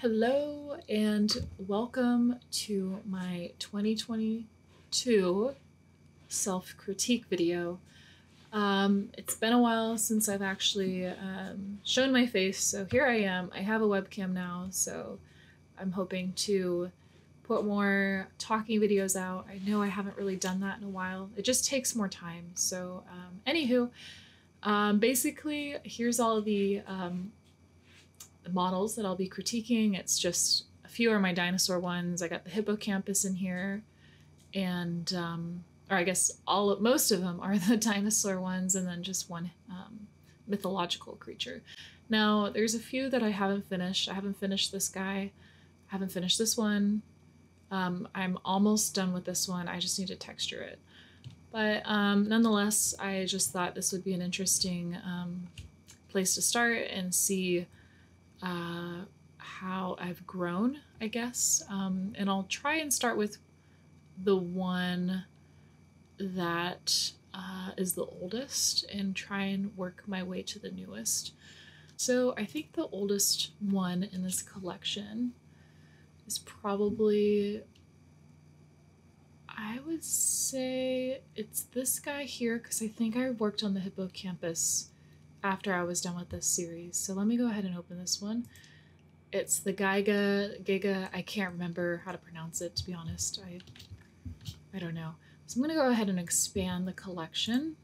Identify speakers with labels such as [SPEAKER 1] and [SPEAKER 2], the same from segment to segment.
[SPEAKER 1] Hello and welcome to my 2022 self-critique video. It's been a while since I've actually shown my face, so here I am. I have a webcam now, so I'm hoping to put more talking videos out. I know I haven't really done that in a while. It just takes more time. So anywho, basically here's all of the models that I'll be critiquing. It's just a few are my dinosaur ones. I got the hippocampus in here, and or I guess most of them are the dinosaur ones, and then just one mythological creature. Now there's a few that I haven't finished. I haven't finished this guy. I haven't finished this one. I'm almost done with this one. I just need to texture it. But nonetheless, I just thought this would be an interesting place to start and see how I've grown, I guess. And I'll try and start with the one that is the oldest and try and work my way to the newest. So I think the oldest one in this collection is probably, I would say it's this guy here, because I think I worked on the hippocampus after I was done with this series. So let me go ahead and open this one. It's the Giga. I can't remember how to pronounce it, to be honest. I don't know. So I'm gonna go ahead and expand the collection,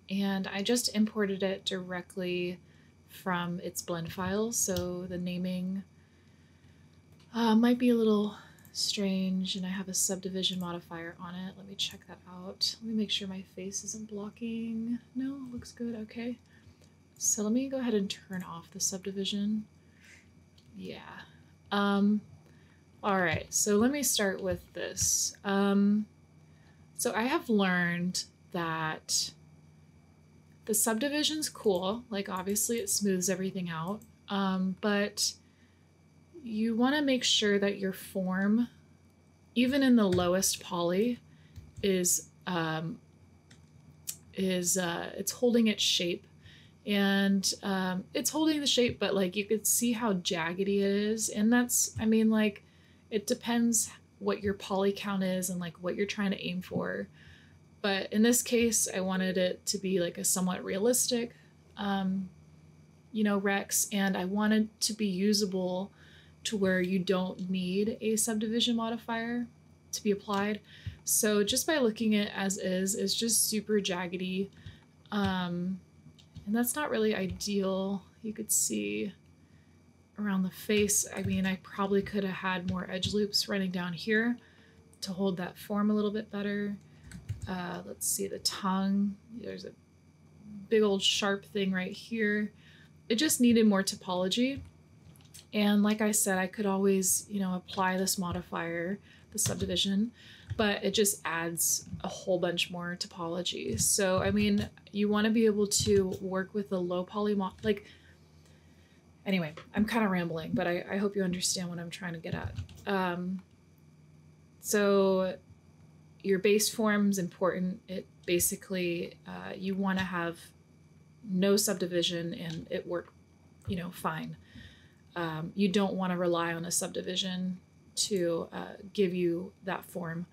[SPEAKER 1] and I just imported it directly from its blend files, so the naming might be a little strange, and I have a subdivision modifier on it. Let me check that out. Let me make sure my face isn't blocking. No, looks good. Okay. So let me go ahead and turn off the subdivision. Yeah. All right, so let me start with this. So I have learned that the subdivision's cool. Like, obviously it smooths everything out. But you want to make sure that your form, even in the lowest poly, is it's holding its shape. And it's holding the shape, but like you could see how jaggedy it is. And that's, I mean, like, it depends what your poly count is and like what you're trying to aim for. But in this case, I wanted it to be like a somewhat realistic, Rex, and I wanted to be usable to where you don't need a subdivision modifier to be applied. So just by looking at it as is, it's just super jaggedy. And that's not really ideal. You could see around the face. I mean, I probably could have had more edge loops running down here to hold that form a little bit better. Let's see the tongue. There's a big old sharp thing right here. It just needed more topology. And like I said, I could always, apply this modifier, the subdivision, but it just adds a whole bunch more topology. So, I mean, you want to be able to work with the low poly, anyway, I'm kind of rambling, but I hope you understand what I'm trying to get at. So your base form's important. It basically, you want to have no subdivision and it work, fine. You don't want to rely on a subdivision to give you that form,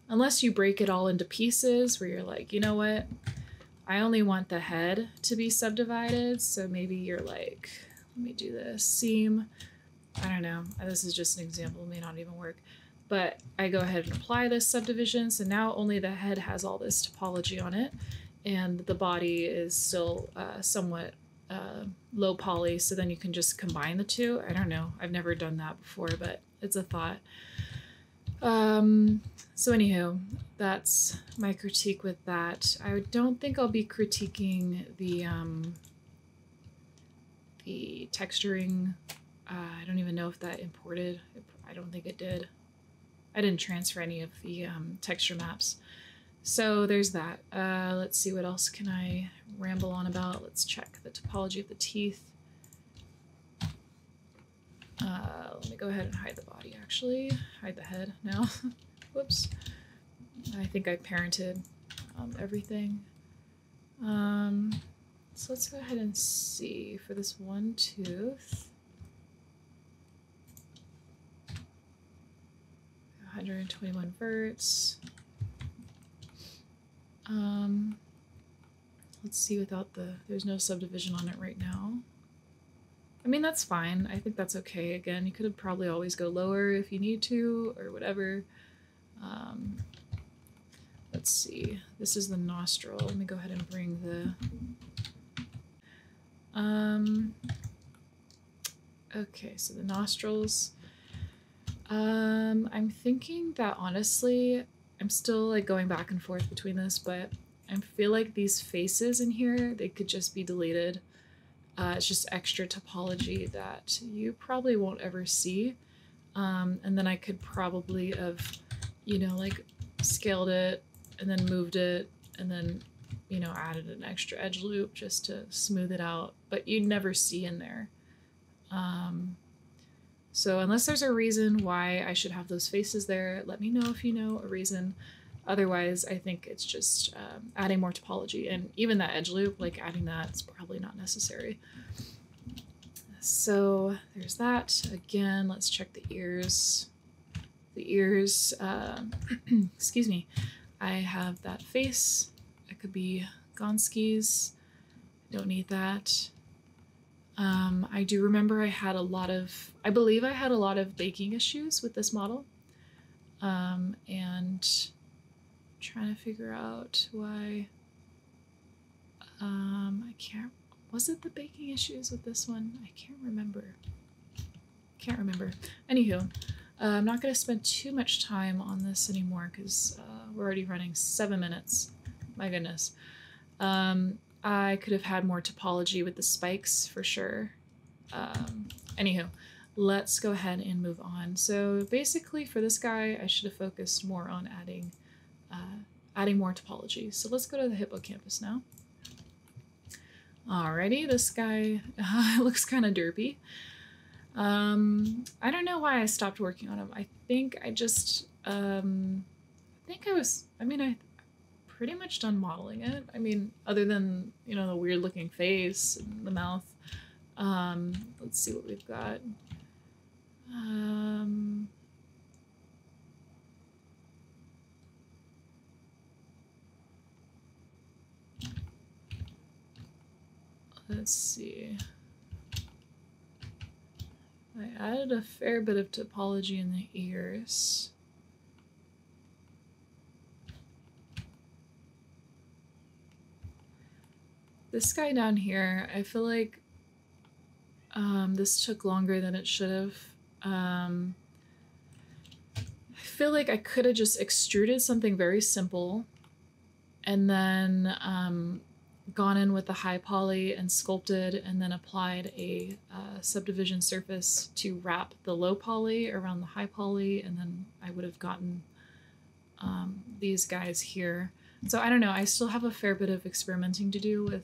[SPEAKER 1] unless you break it all into pieces where you're like, you know what, I only want the head to be subdivided. So maybe you're like, let me do this seam. I don't know. This is just an example. It may not even work. But I go ahead and apply this subdivision. So now only the head has all this topology on it, and the body is still somewhat low poly. So then you can just combine the two. I don't know. I've never done that before, but it's a thought. So anywho, that's my critique with that. I don't think I'll be critiquing the texturing. I don't even know if that imported. I don't think it did. I didn't transfer any of the texture maps. So there's that. Let's see, what else can I ramble on about? Let's check the topology of the teeth. Let me go ahead and hide the body, actually. Hide the head now. Whoops. I think I parented everything. So let's go ahead and see for this one tooth. 121 verts. Let's see without there's no subdivision on it right now. I mean, that's fine. I think that's okay. Again, you could probably always go lower if you need to or whatever. Let's see. This is the nostril. Let me go ahead and bring the... Okay, so the nostrils. I'm thinking that honestly, I'm still like going back and forth between this, but I feel like these faces in here, they could just be deleted. It's just extra topology that you probably won't ever see. And then I could probably have, you know, like scaled it and then moved it and then, you know, added an extra edge loop just to smooth it out, but you'd never see in there. So unless there's a reason why I should have those faces there, let me know if you know a reason. Otherwise, I think it's just adding more topology, and even that edge loop, like adding that is probably not necessary. So there's that. Again, let's check the ears. The ears, excuse me, I have that face. It could be Gonski's. Don't need that. I do remember I believe I had a lot of baking issues with this model. And trying to figure out why, I can't, was it the baking issues with this one? I can't remember. Anywho, I'm not going to spend too much time on this anymore because we're already running 7 minutes. My goodness. I could have had more topology with the spikes for sure. Anywho, let's go ahead and move on. So basically for this guy, I should have focused more on adding more topology. So let's go to the hippocampus now. Alrighty, this guy looks kind of derpy. I don't know why I stopped working on him. I think I just, I pretty much done modeling it. I mean, other than, you know, the weird looking face and the mouth. Let's see what we've got. Let's see. I added a fair bit of topology in the ears. This guy down here, I feel like this took longer than it should have. I feel like I could have just extruded something very simple and then gone in with the high poly and sculpted and then applied a subdivision surface to wrap the low poly around the high poly, and then I would have gotten these guys here. So I don't know, I still have a fair bit of experimenting to do with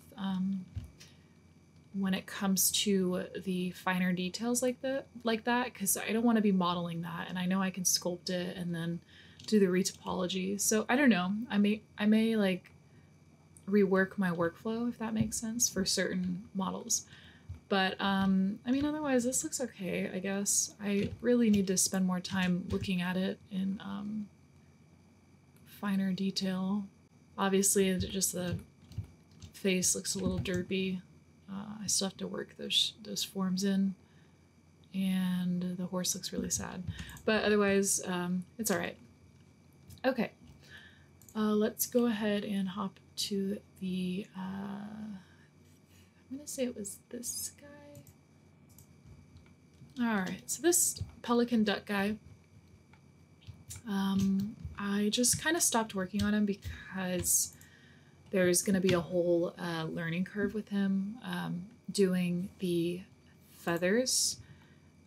[SPEAKER 1] when it comes to the finer details like that, because I don't want to be modeling that, and I know I can sculpt it and then do the retopology. So I don't know, I may like rework my workflow, if that makes sense, for certain models. But I mean, otherwise this looks okay, I guess. I really need to spend more time looking at it in finer detail. Obviously, just the face looks a little derpy. I still have to work those forms in, and the horse looks really sad. But otherwise, it's all right. Okay, let's go ahead and hop to the, I'm gonna say it was this guy. All right, so this pelican duck guy, I just kind of stopped working on him because there's going to be a whole learning curve with him doing the feathers.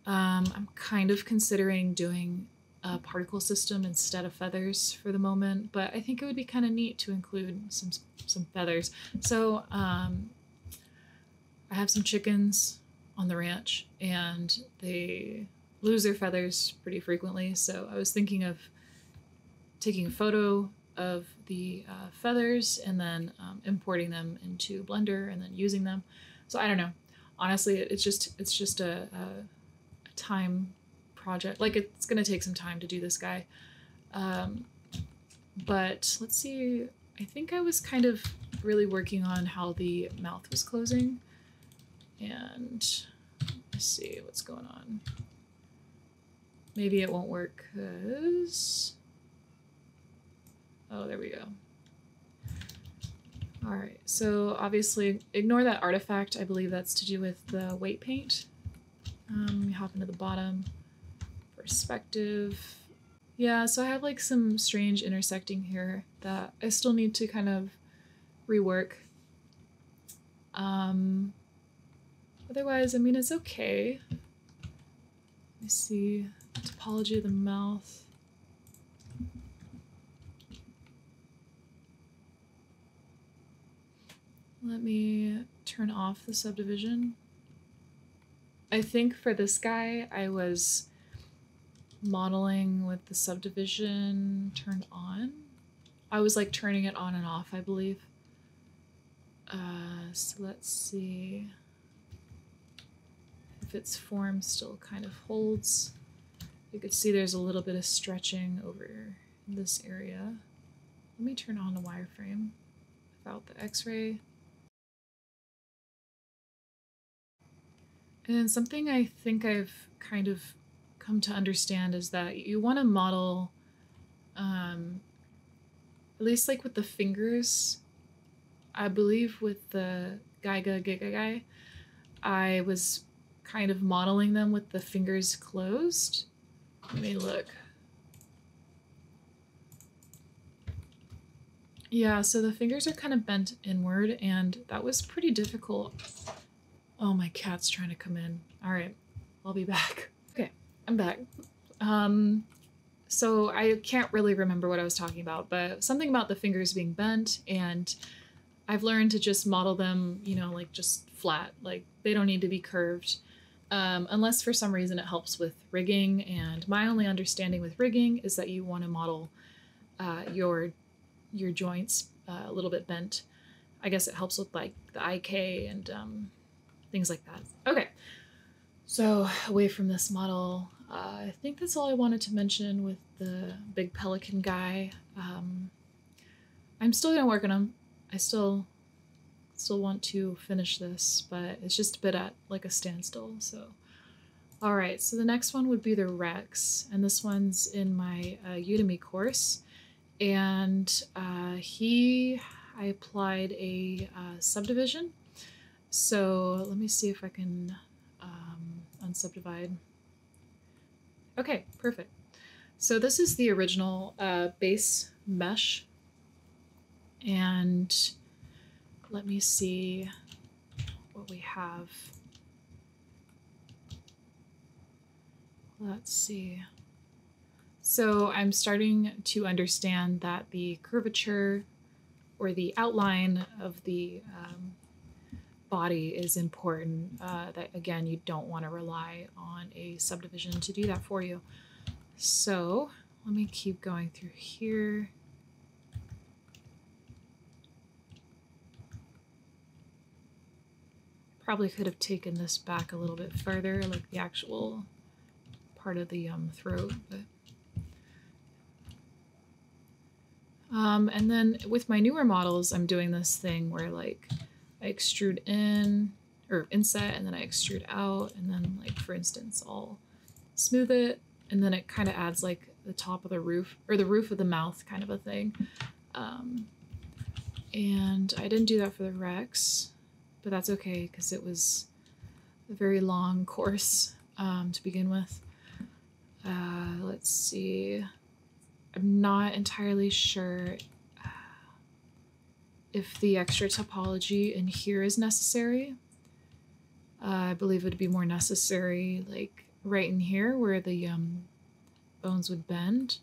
[SPEAKER 1] I'm kind of considering doing a particle system instead of feathers for the moment, but I think it would be kind of neat to include some feathers. So I have some chickens on the ranch and they lose their feathers pretty frequently, so I was thinking of taking a photo of the feathers and then importing them into Blender and then using them. So I don't know. Honestly, it's just a time project. Like, it's gonna take some time to do this guy. But let's see, I think I was kind of really working on how the mouth was closing. And let's see what's going on. Maybe it won't work because... Oh, there we go. All right, so obviously ignore that artifact. I believe that's to do with the weight paint. We hop into the bottom. Perspective. Yeah, so I have like some strange intersecting here that I still need to kind of rework. Otherwise, I mean, it's okay. Let me see. Topology of the mouth. Let me turn off the subdivision. I think for this guy, I was modeling with the subdivision turned on. I was like turning it on and off, I believe. So let's see if its form still kind of holds. You could see there's a little bit of stretching over in this area. Let me turn on the wireframe without the X-ray. And something I think I've kind of come to understand is that you want to model, at least like with the fingers, I believe with the Giga Giga guy, I was kind of modeling them with the fingers closed. Let me look. Yeah, so the fingers are kind of bent inward, and that was pretty difficult. Oh, my cat's trying to come in. All right, I'll be back. Okay, I'm back. So I can't really remember what I was talking about, but something about the fingers being bent, and I've learned to just model them, you know, like just flat, like they don't need to be curved, unless for some reason it helps with rigging. And my only understanding with rigging is that you want to model your joints a little bit bent. I guess it helps with like the IK and things like that. Okay, so away from this model, I think that's all I wanted to mention with the big pelican guy. I'm still gonna work on him. I still want to finish this, but it's just a bit at like a standstill. So, all right. So the next one would be the Rex, and this one's in my Udemy course, and I applied a subdivision. So let me see if I can unsubdivide. Okay, perfect. So this is the original base mesh. And let me see what we have. Let's see. So I'm starting to understand that the curvature or the outline of the body is important. That again, you don't want to rely on a subdivision to do that for you. So let me keep going through here. Probably could have taken this back a little bit further, like the actual part of the throat. But... and then with my newer models, I'm doing this thing where like I extrude in, or inset, and then I extrude out, and then like for instance, I'll smooth it, and then it kind of adds like the top of the roof, or the roof of the mouth kind of a thing. And I didn't do that for the Rex. But that's okay, because it was a very long course to begin with. Let's see. I'm not entirely sure if the extra topology in here is necessary. I believe it would be more necessary like right in here where the bones would bend.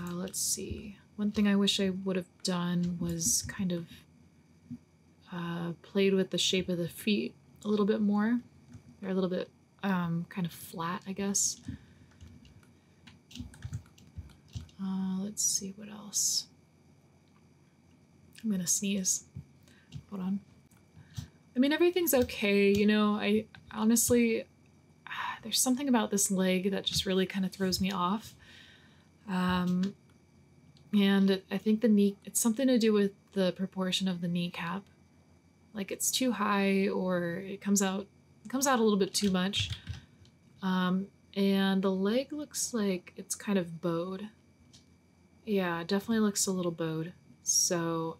[SPEAKER 1] Let's see. One thing I wish I would have done was kind of played with the shape of the feet a little bit more. They're a little bit kind of flat, I guess. Let's see what else. I'm gonna sneeze. Hold on. I mean, everything's okay, you know. I honestly, there's something about this leg that just really kind of throws me off. And I think the knee, it's something to do with the proportion of the kneecap. Like it's too high or it comes out a little bit too much. And the leg looks like it's kind of bowed. Yeah, it definitely looks a little bowed. So,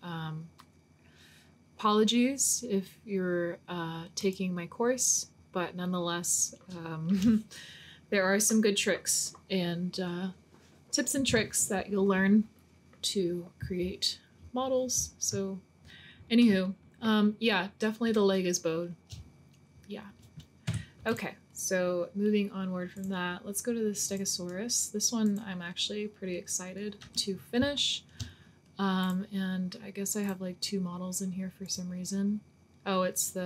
[SPEAKER 1] apologies if you're taking my course, but nonetheless, there are some good tricks and tips and tricks that you'll learn to create models. So, anywho, yeah, definitely the leg is bowed. Yeah. Okay, so moving onward from that, let's go to the Stegosaurus. This one I'm actually pretty excited to finish. And I guess I have like 2 models in here for some reason. Oh, it's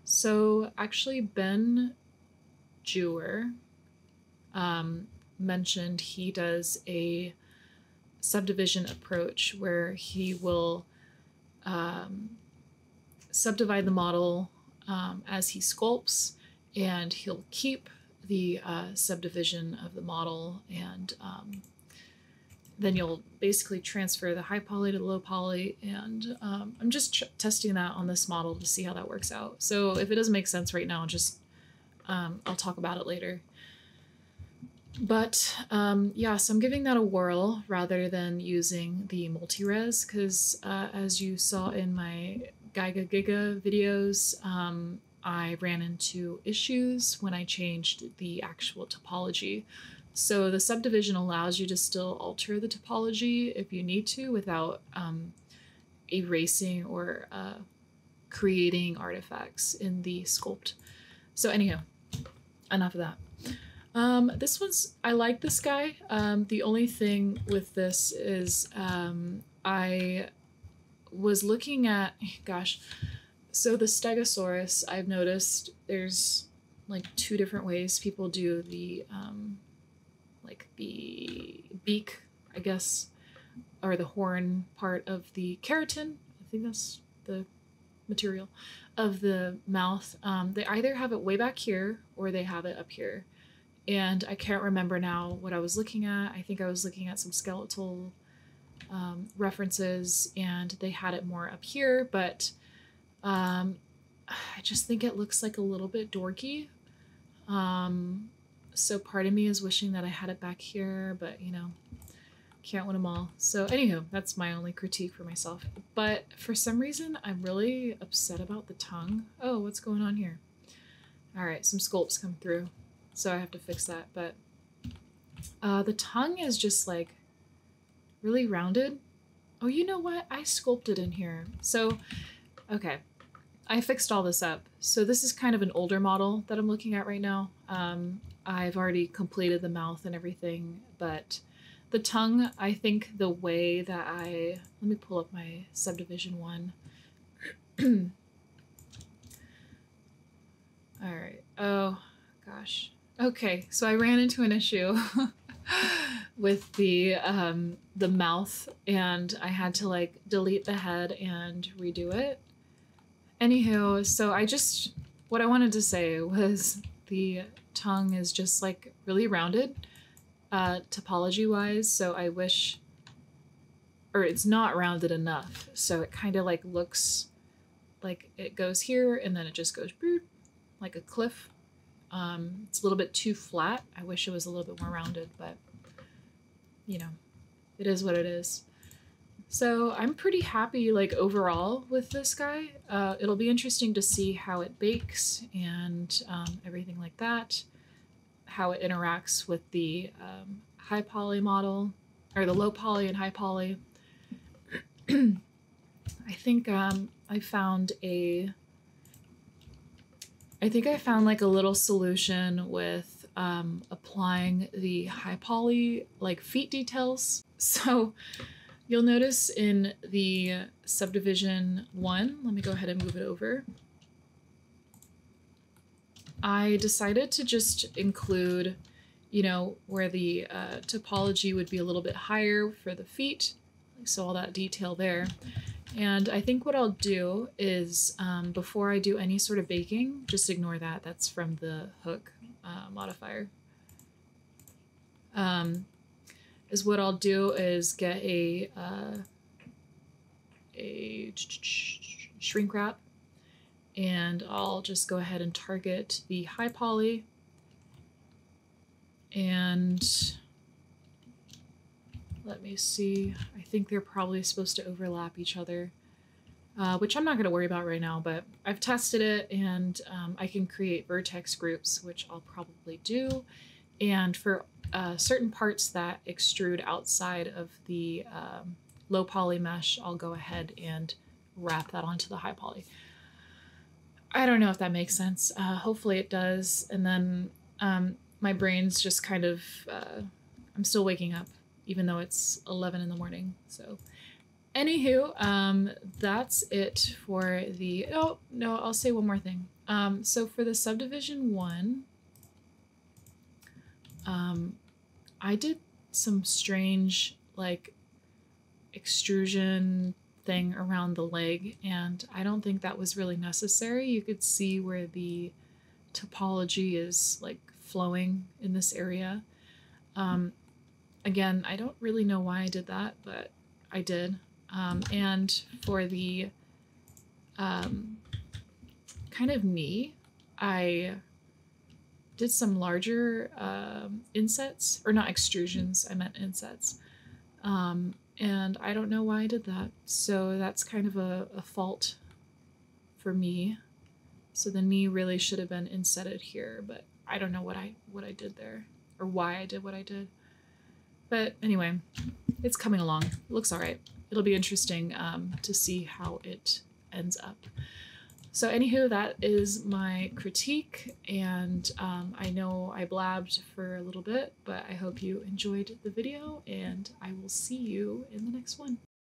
[SPEAKER 1] so actually Ben Jewer mentioned he does a subdivision approach where he will subdivide the model as he sculpts, and he'll keep the subdivision of the model, and then you'll basically transfer the high poly to the low poly, and I'm just testing that on this model to see how that works out. So if it doesn't make sense right now, just I'll talk about it later. But yeah, so I'm giving that a whirl rather than using the multi-res, because as you saw in my Giga Giga videos, I ran into issues when I changed the actual topology. So the subdivision allows you to still alter the topology if you need to without erasing or creating artifacts in the sculpt. So anyhow, enough of that. This one's, I like this guy. The only thing with this is I was looking at, gosh, so the Stegosaurus, I've noticed there's like 2 different ways people do the like the beak, I guess, or the horn part of the keratin. I think that's the material of the mouth. They either have it way back here or they have it up here. And I can't remember now what I was looking at. I think I was looking at some skeletal references and they had it more up here, but I just think it looks like a little bit dorky. So part of me is wishing that I had it back here, but you know, can't win them all. So anywho, that's my only critique for myself. But for some reason, I'm really upset about the tongue. Oh, what's going on here? All right, some sculpts come through, so I have to fix that. But the tongue is just like really rounded. Oh, you know what? I sculpted in here. So, okay, I fixed all this up. So this is kind of an older model that I'm looking at right now. I've already completed the mouth and everything, but the tongue, I think the way that let me pull up my subdivision one. All right. Oh, gosh. Okay, so I ran into an issue with the mouth, and I had to like delete the head and redo it. Anywho, so what I wanted to say was the tongue is just like really rounded topology wise, so I wish, or it's not rounded enough, so it kind of like looks like it goes here and then it just goes like a cliff. It's a little bit too flat. I wish it was a little bit more rounded, but you know, it is what it is. So I'm pretty happy like overall with this guy. It'll be interesting to see how it bakes and everything like that, how it interacts with the high poly model, or the low poly and high poly. I think I found like a little solution with applying the high poly like feet details. So you'll notice in the subdivision 1, let me go ahead and move it over. I decided to just include, you know, where the topology would be a little bit higher for the feet, so all that detail there. And I think what I'll do is, before I do any sort of baking, just ignore that, that's from the hook. modifier. Is what I'll do is get a shrink wrap, and I'll just go ahead and target the high poly, and let me see, I think they're probably supposed to overlap each other, which I'm not going to worry about right now, but I've tested it, and I can create vertex groups, which I'll probably do. And for certain parts that extrude outside of the low poly mesh, I'll go ahead and wrap that onto the high poly. I don't know if that makes sense. Hopefully it does. And then my brain's just kind of, I'm still waking up, even though it's 11 in the morning. So anywho, that's it for the, oh no, I'll say one more thing. So for the subdivision 1, I did some strange like extrusion thing around the leg, and I don't think that was really necessary. You could see where the topology is like flowing in this area. Again, I don't really know why I did that, but I did. And for the kind of knee, I did some larger insets, or not extrusions, I meant insets. And I don't know why I did that. So that's kind of a fault for me. So the knee really should have been insetted here, but I don't know what I did there, or why I did what I did. But anyway, it's coming along. It looks all right. It'll be interesting to see how it ends up. So anywho, that is my critique, and I know I blabbed for a little bit, but I hope you enjoyed the video, and I will see you in the next one.